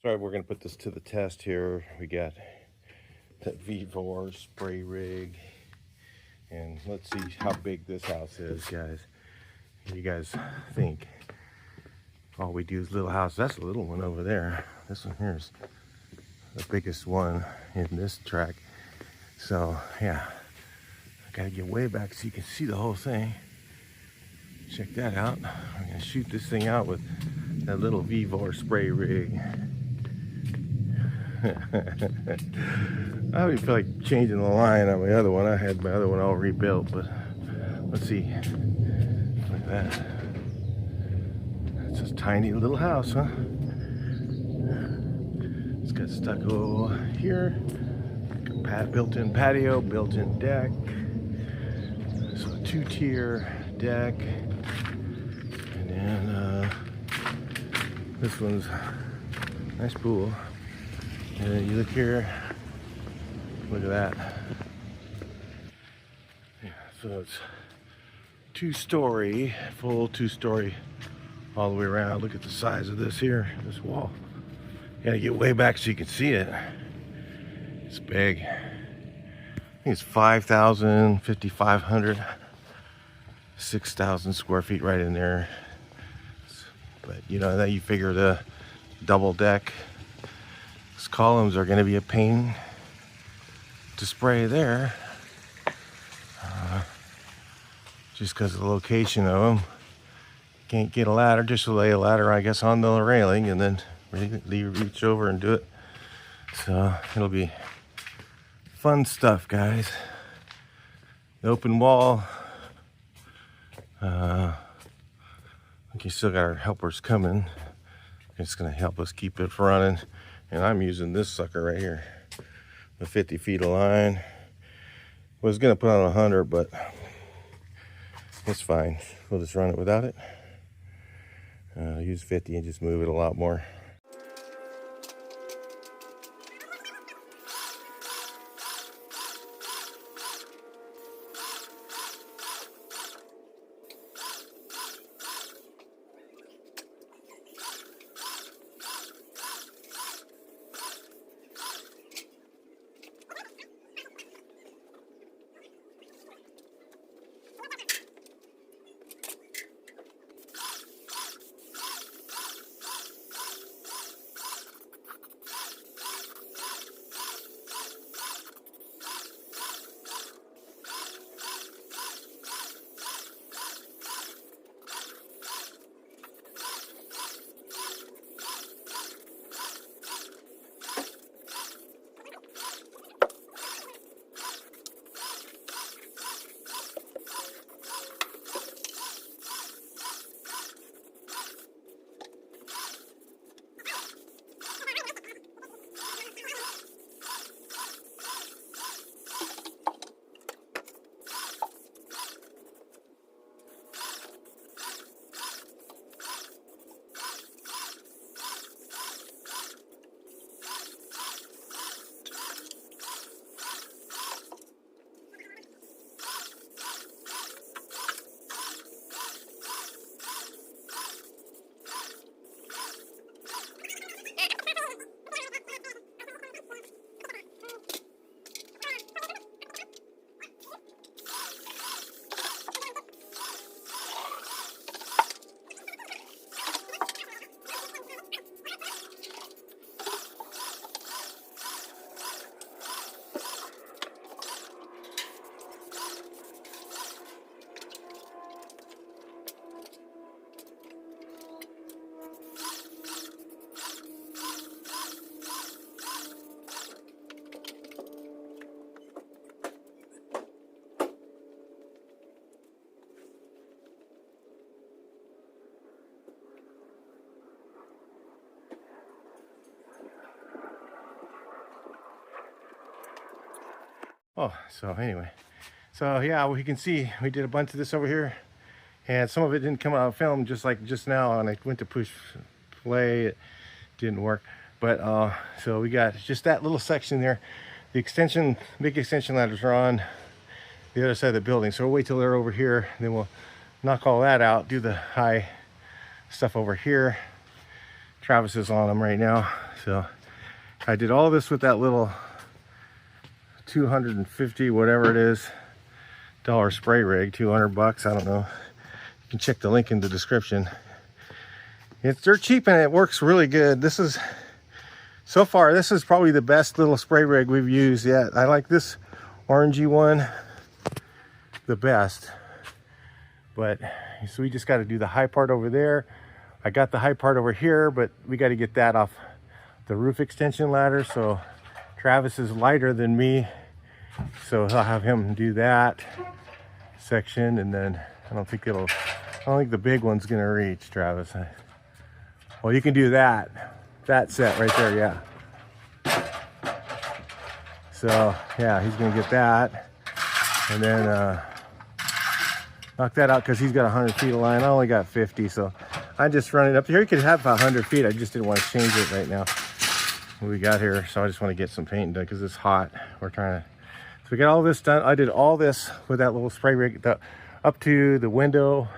So we're going to put this to the test here. We got that VEVOR spray rig, and let's see how big this house is, guys. What do you guys think? All we do is little house. That's a little one over there. This one here is the biggest one in this track. So yeah, I gotta get way back so you can see the whole thing. Check that out. I'm gonna shoot this thing out with that little VEVOR spray rig. I don't even feel like changing the line on my other one. I had my other one all rebuilt, but let's see. Look at that. It's a tiny little house, huh? It's got stucco here, built-in patio, built-in deck. So a two-tier deck, and then this one's nice pool. And then you look here, look at that. Yeah, so it's two-story, full two-story all the way around. Look at the size of this here, this wall. You gotta get way back so you can see it. It's big. I think it's 5,000, 5,500, 6,000 square feet right in there. But you know, that you figure the double deck, these columns are going to be a pain to spray there, just because of the location of them. Can't get a ladder, just lay a ladder, I guess, on the railing and then reach over and do it. So it'll be fun stuff, guys. The open wall. You still got our helpers coming. It's gonna help us keep it running. And I'm using this sucker right here, the 50 feet of line. Was gonna put on 100, but it's fine. We'll just run it without it. Use 50 and just move it a lot more. Oh, so anyway, so yeah, well, you can see we did a bunch of this over here, and some of it didn't come out of film, just like just now, and I went to push play, it didn't work. But so we got just that little section there. The extension, big extension ladders are on the other side of the building, so we'll wait till they're over here, and then we'll knock all that out, do the high stuff over here, Travis is on them right now. So I did all this with that little 250 whatever it is dollar spray rig, 200 bucks, I don't know. You can check the link in the description. They're cheap and it works really good. This is, so far, this is probably the best little spray rig we've used yet. I like this orangey one the best. But so we just got to do the high part over there. I got the high part over here, but we got to get that off the roof extension ladder. So Travis is lighter than me, so I'll have him do that section, and then I don't think the big one's gonna reach, Travis. Well, you can do that set right there, yeah. So yeah, he's gonna get that, and then knock that out because he's got 100 feet of line. I only got 50, so I'm just running up here. You could have 100 feet. I just didn't want to change it right now. What we got here, so I just want to get some paint done because it's hot. We're trying to, so we got all this done. I did all this with that little spray rig, up to the window,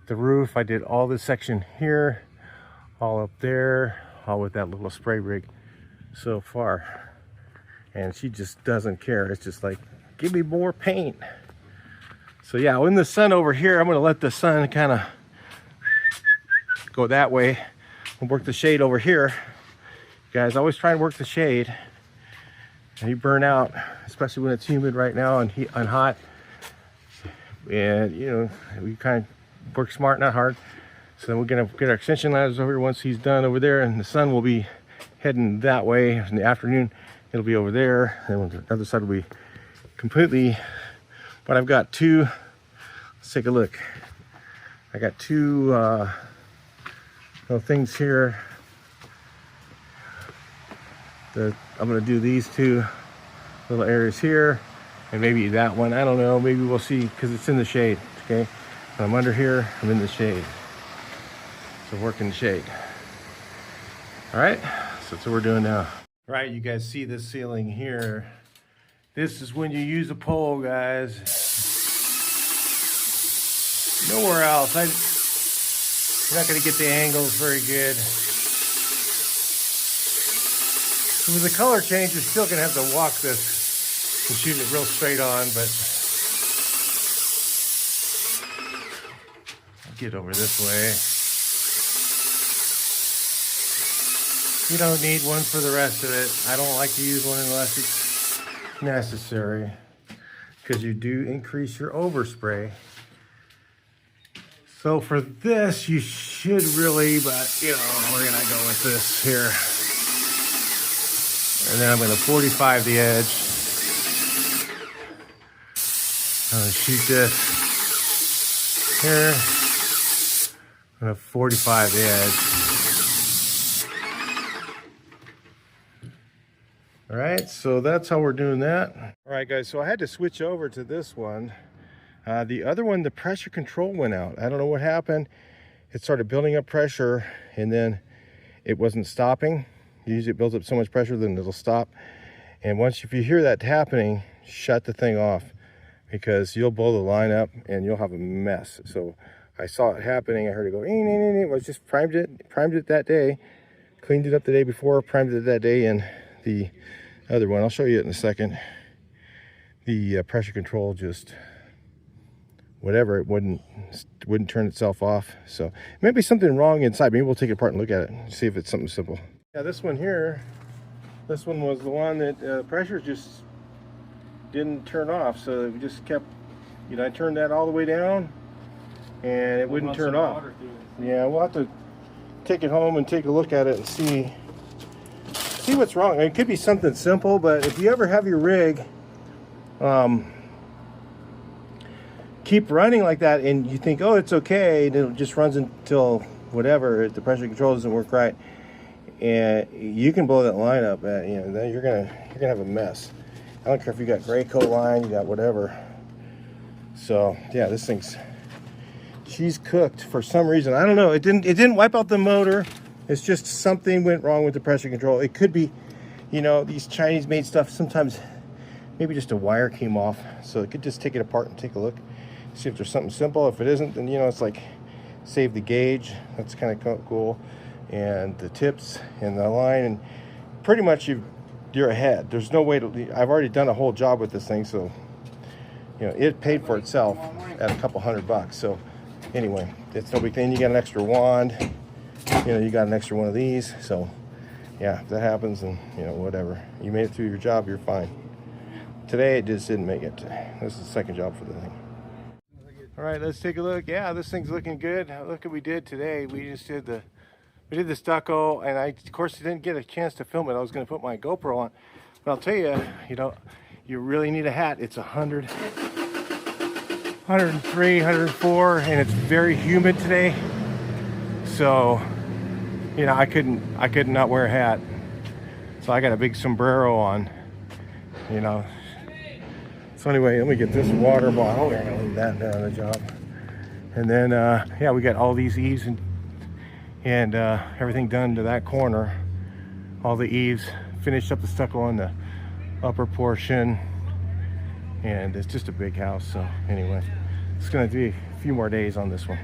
the roof. I did all this section here, all up there, all with that little spray rig so far. And she just doesn't care. It's just like, give me more paint. So yeah, in the sun over here, I'm gonna let the sun kind of go that way and work the shade over here. Guys, always try and work the shade. And you burn out, especially when it's humid right now and hot. And you know, we kind of work smart, not hard. So then we're gonna get our extension ladders over here once he's done over there, and the sun will be heading that way. In the afternoon, it'll be over there. And the other side will be completely, but I've got two, let's take a look. I got two little things here. I'm gonna do these two little areas here, and maybe that one, I don't know, maybe we'll see, because it's in the shade, okay? When I'm under here, I'm in the shade. So work in the shade. All right, so that's what we're doing now. All right, you guys see this ceiling here. This is when you use a pole, guys. Nowhere else. You're not gonna get the angles very good. With the color change, you're still gonna have to walk this and shoot it real straight on, but I'll get over this way. You don't need one for the rest of it. I don't like to use one unless it's necessary, because you do increase your overspray. So for this, you should really, but you know, we're gonna go with this here. And then I'm gonna 45 the edge. I'm gonna shoot this here. I'm gonna 45 the edge. All right, so that's how we're doing that. All right, guys, so I had to switch over to this one. The other one, the pressure control went out. I don't know what happened. It started building up pressure, and then it wasn't stopping. Usually it builds up so much pressure, then it'll stop. And if you hear that happening, shut the thing off, because you'll blow the line up and you'll have a mess. So I saw it happening. I heard it go, I was just primed it that day, cleaned it up the day before, primed it that day, and the other one, I'll show you it in a second. The pressure control just, whatever, it wouldn't turn itself off. So maybe something wrong inside. Maybe we'll take it apart and look at it and see if it's something simple. Yeah, this one here, this one was the one that pressure just didn't turn off. So it just kept, you know, I turned that all the way down and it wouldn't turn off. Yeah, we'll have to take it home and take a look at it and see what's wrong. I mean, it could be something simple, but if you ever have your rig keep running like that and you think, oh, it's okay, and it just runs until whatever, the pressure control doesn't work right, and you can blow that line up, you know, then you're gonna have a mess. I don't care if you got gray coat line, you got whatever. So yeah, this thing's, she's cooked for some reason. I don't know, it didn't wipe out the motor. It's just something went wrong with the pressure control. It could be, you know, these Chinese made stuff, sometimes maybe just a wire came off. So it could just take it apart and take a look, see if there's something simple. If it isn't, then, you know, it's like save the gauge. That's kind of cool. and the tips and the line, and pretty much you're ahead. There's no way to, I've already done a whole job with this thing, so you know, it paid for itself at a couple $100. So anyway, it's no big thing. You got an extra wand, you know, you got an extra one of these. So yeah, if that happens, and you know, whatever, you made it through your job, you're fine. Today it just didn't make it. This is the second job for the thing. All right, let's take a look. Yeah, this thing's looking good. Look what we did today. We did the stucco, and I of course didn't get a chance to film it. I was going to put my GoPro on, but I'll tell you, you know, you really need a hat. It's 100, 103, 104, and it's very humid today. So, you know, I could not wear a hat. So I got a big sombrero on, you know. So anyway, let me get this water bottle. We're gonna leave that down the job. And then, yeah, we got all these eaves and everything done to that corner. All the eaves, finished up the stucco on the upper portion. And it's just a big house. So anyway, it's gonna be a few more days on this one.